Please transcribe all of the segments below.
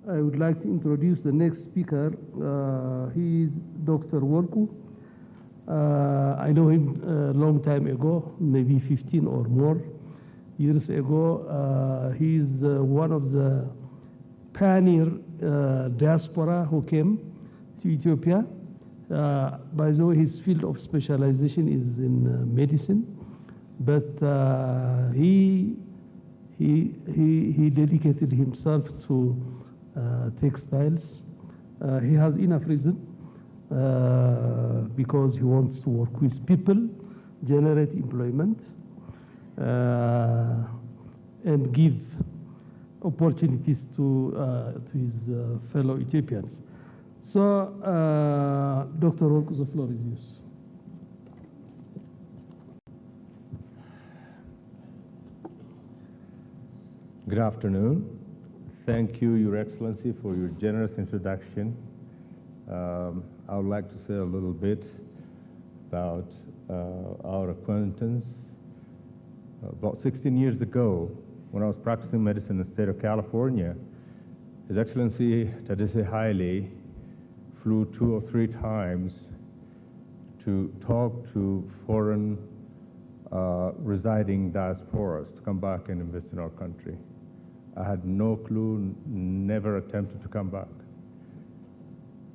I would like to introduce the next speaker. He is Dr. Worku. I know him a long time ago, maybe 15 or more years ago. He is one of the pioneer diaspora who came to Ethiopia. By the way, his field of specialization is in medicine, but he dedicated himself to textiles. He has enough reason because he wants to work with people, generate employment, and give opportunities to his fellow Ethiopians. So, Dr. Worku, the floor is yours. Good afternoon. Thank you, Your Excellency, for your generous introduction. I would like to say a little bit about our acquaintance. About 16 years ago, when I was practicing medicine in the state of California, His Excellency Tadesse Haile flew 2 or 3 times to talk to foreign residing diasporas to come back and invest in our country. I had no clue, never attempted to come back.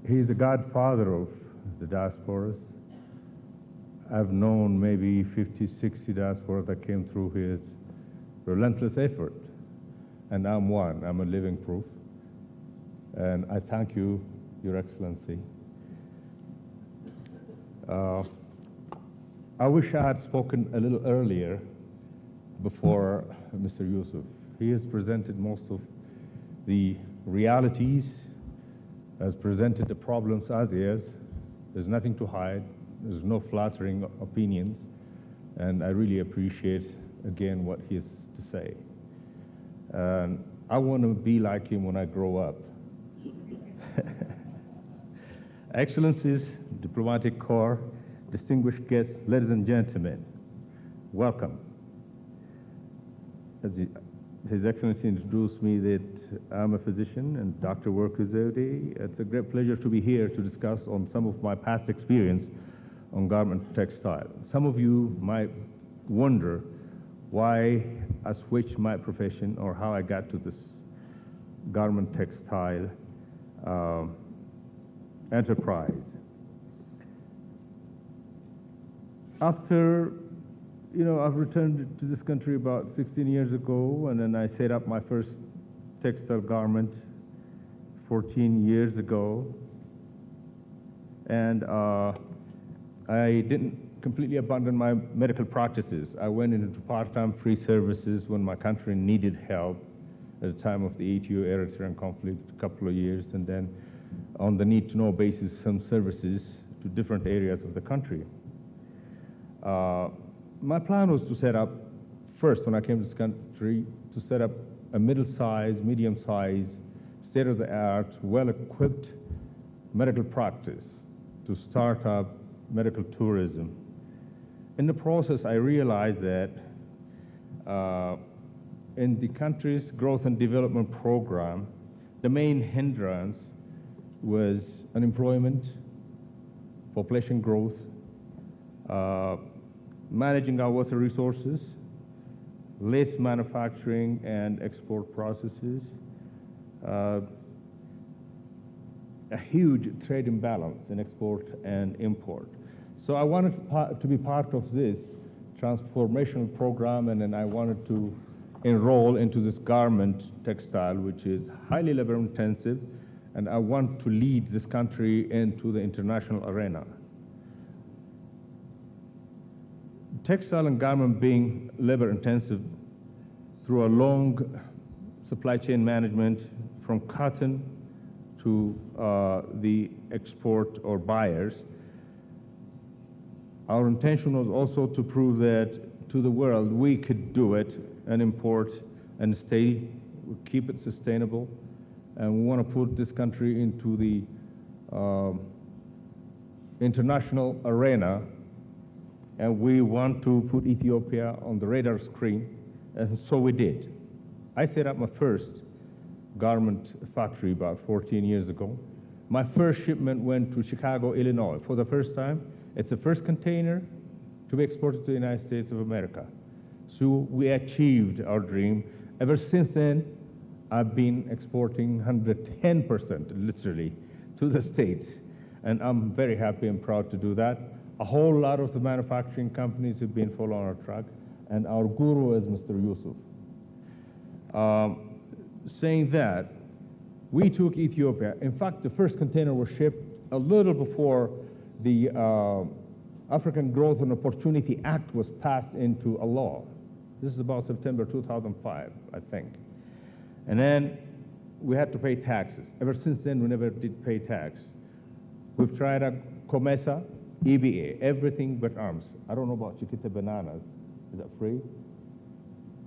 He's a godfather of the diasporas. I've known maybe 50, 60 diaspora that came through his relentless effort. And I'm one, I'm a living proof. And I thank you, Your Excellency. I wish I had spoken a little earlier before Mr. Yusuf. He has presented most of the realities, has presented the problems as is. There's nothing to hide. There's no flattering opinions. And I really appreciate, again, what he has to say. And I want to be like him when I grow up. Excellencies, diplomatic corps, distinguished guests, ladies and gentlemen, welcome. His Excellency introduced me that I'm a physician and Dr. Worku Zewdie. It's a great pleasure to be here to discuss on some of my past experience on garment textile. Some of you might wonder why I switched my profession or how I got to this garment textile enterprise. After I've returned to this country about 16 years ago, and then I set up my first textile garment 14 years ago. And I didn't completely abandon my medical practices. I went into part-time free services when my country needed help at the time of the Ethiopia-Eritrean conflict, a couple of years, and then on the need-to-know basis, some services to different areas of the country. My plan was to set up, first when I came to this country, to set up a middle-sized, medium-sized, state-of-the-art, well-equipped medical practice to start up medical tourism. In the process, I realized that in the country's growth and development program, the main hindrance was unemployment, population growth, managing our water resources, less manufacturing and export processes, a huge trade imbalance in export and import. So I wanted to be part of this transformational program, and then I wanted to enroll into this garment textile, which is highly labor intensive, and I want to lead this country into the international arena. Textile and garment being labor intensive through a long supply chain management from cotton to the export or buyers. Our intention was also to prove that to the world we could do it and import and keep it sustainable. And we want to put this country into the international arena, and we want to put Ethiopia on the radar screen, and so we did. I set up my first garment factory about 14 years ago. My first shipment went to Chicago, Illinois. For the first time, it's the first container to be exported to the United States of America. So we achieved our dream. Ever since then, I've been exporting 110%, literally, to the States. And I'm very happy and proud to do that. A whole lot of the manufacturing companies have been following our track, and our guru is Mr. Yusuf. Saying that, we took Ethiopia. In fact, the first container was shipped a little before the African Growth and Opportunity Act was passed into a law. This is about September 2005, I think. And then we had to pay taxes. Ever since then, we never did pay tax. We've tried a COMESA, EBA, everything but arms. I don't know about Chiquita bananas. Is that free?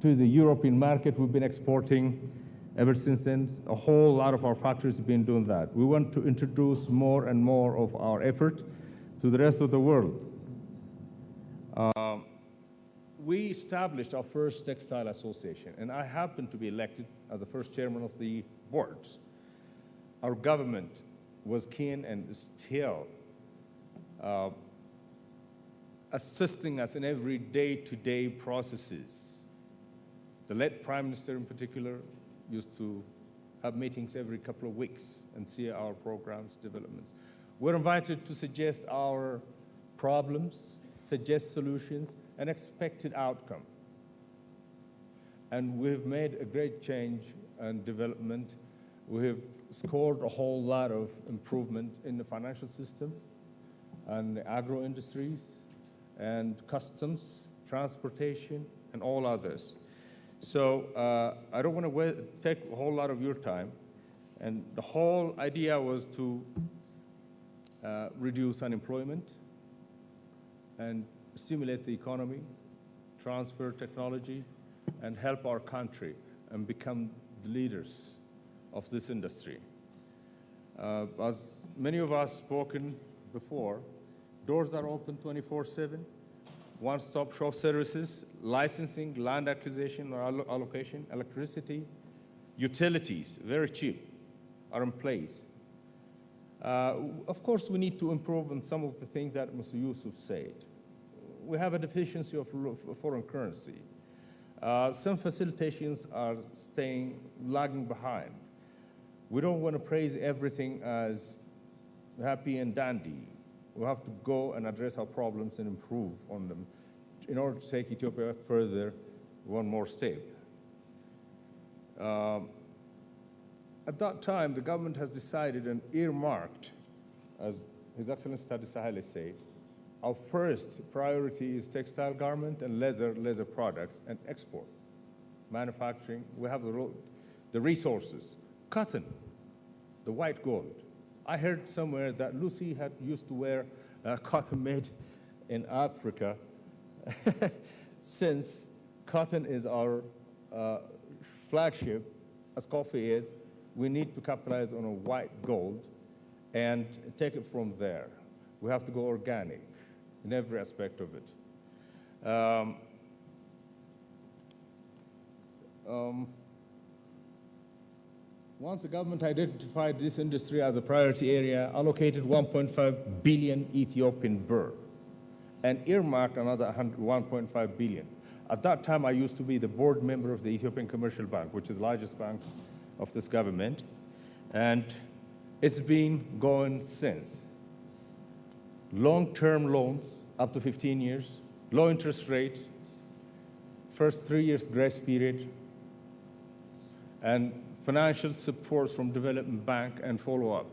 To the European market, we've been exporting ever since then. A whole lot of our factories have been doing that. We want to introduce more and more of our effort to the rest of the world. We established our first textile association, and I happened to be elected as the first chairman of the boards. Our government was keen and still assisting us in every day-to-day processes. The late Prime Minister in particular used to have meetings every couple of weeks and see our programs, developments. We're invited to suggest our problems, suggest solutions, and expected outcome. And we've made a great change and development. We have scored a whole lot of improvement in the financial system and the agro-industries and customs, transportation, and all others. So I don't want to take a whole lot of your time. And the whole idea was to reduce unemployment and stimulate the economy, transfer technology, and help our country and become the leaders of this industry. As many of us spoken before, doors are open 24/7, one-stop shop services, licensing, land acquisition or allocation, electricity, utilities, very cheap, are in place. Of course, we need to improve on some of the things that Mr. Yusuf said. We have a deficiency of foreign currency. Some facilitations are lagging behind. We don't want to praise everything as happy and dandy. We have to go and address our problems and improve on them in order to take Ethiopia further one more step. At that time, the government has decided and earmarked, as His Excellency Addis Ababa said, our first priority is textile garment and leather products and export. Manufacturing, we have the resources. Cotton, the white gold. I heard somewhere that Lucy used to wear cotton made in Africa. Since cotton is our flagship, as coffee is, we need to capitalize on a white gold and take it from there. We have to go organic in every aspect of it. Once the government identified this industry as a priority area, allocated 1.5 billion Ethiopian birr and earmarked another 1.5 billion. At that time, I used to be the board member of the Ethiopian Commercial Bank, which is the largest bank of this government, and it's been going since. Long-term loans, up to 15 years, low interest rates, first 3 years grace period, and financial support from Development Bank and follow-up,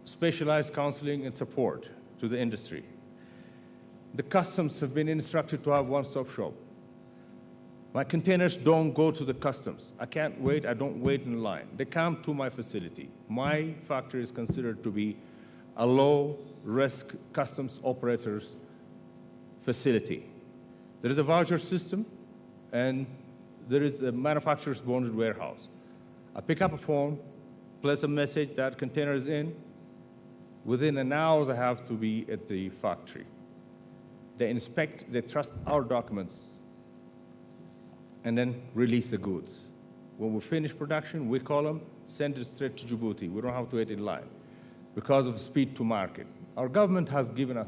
specialized counseling and support to the industry. The customs have been instructed to have one-stop shop. My containers don't go to the customs. I can't wait, I don't wait in line. They come to my facility. My factory is considered to be a low-risk customs operators facility. There is a voucher system, and there is a manufacturer's bonded warehouse. I pick up a phone, place a message that container is in. Within an hour, they have to be at the factory. They inspect, they trust our documents, and then release the goods. When we finish production, we call them, send it straight to Djibouti. We don't have to wait in line because of speed to market. Our government has given us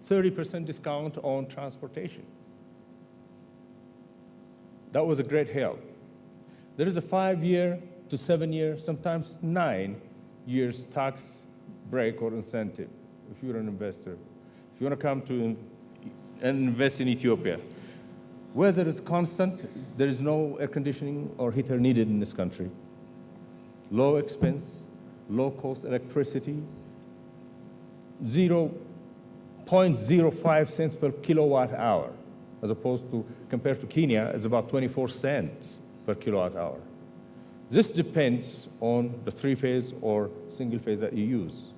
30% discount on transportation. That was a great help. There is a 5-year to 7-year, sometimes 9 years tax break or incentive if you're an investor. If you want to come to and invest in Ethiopia, weather is constant. There is no air conditioning or heater needed in this country. Low expense, low cost electricity, 0.05 cents per kilowatt hour, as opposed to, compared to Kenya, is about 24 cents per kilowatt hour. This depends on the 3-phase or single phase that you use.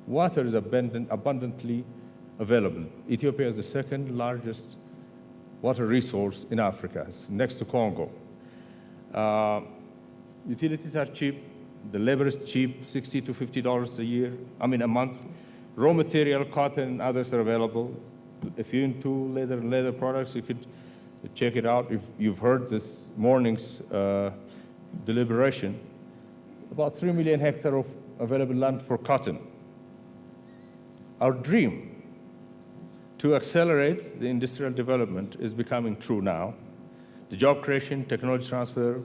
Water is abundantly available. Ethiopia is the second largest water resource in Africa. It's next to Congo. Utilities are cheap. The labor is cheap, $60 to $50 a month. Raw material, cotton, and others are available. If you're into leather products, you could check it out. If you've heard this morning's deliberation, about 3 million hectares of available land for cotton. Our dream to accelerate the industrial development is becoming true now. The job creation, technology transfer,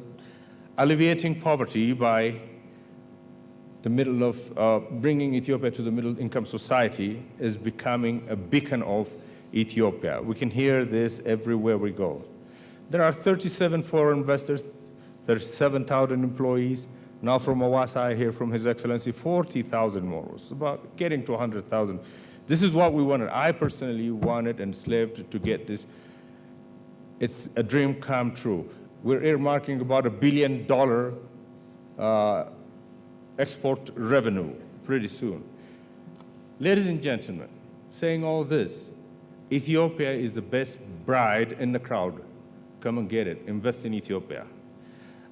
alleviating poverty by the middle of bringing Ethiopia to the middle income society is becoming a beacon of Ethiopia. We can hear this everywhere we go. There are 37 foreign investors, 37,000 employees. Now from Awasa, I hear from His Excellency 40,000 more. It's about getting to 100,000. This is what we wanted. I personally wanted and slaved to get this. It's a dream come true. We're earmarking about $1 billion export revenue pretty soon. Ladies and gentlemen, saying all this, Ethiopia is the best bride in the crowd. Come and get it. Invest in Ethiopia.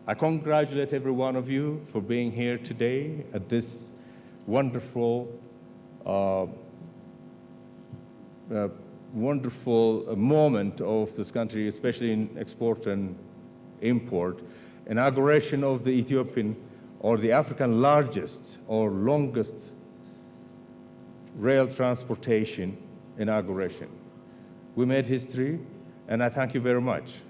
I congratulate every one of you for being here today at this wonderful moment of this country, especially in export and import, inauguration of the Ethiopian or the African largest or longest rail transportation inauguration. We made history, and I thank you very much.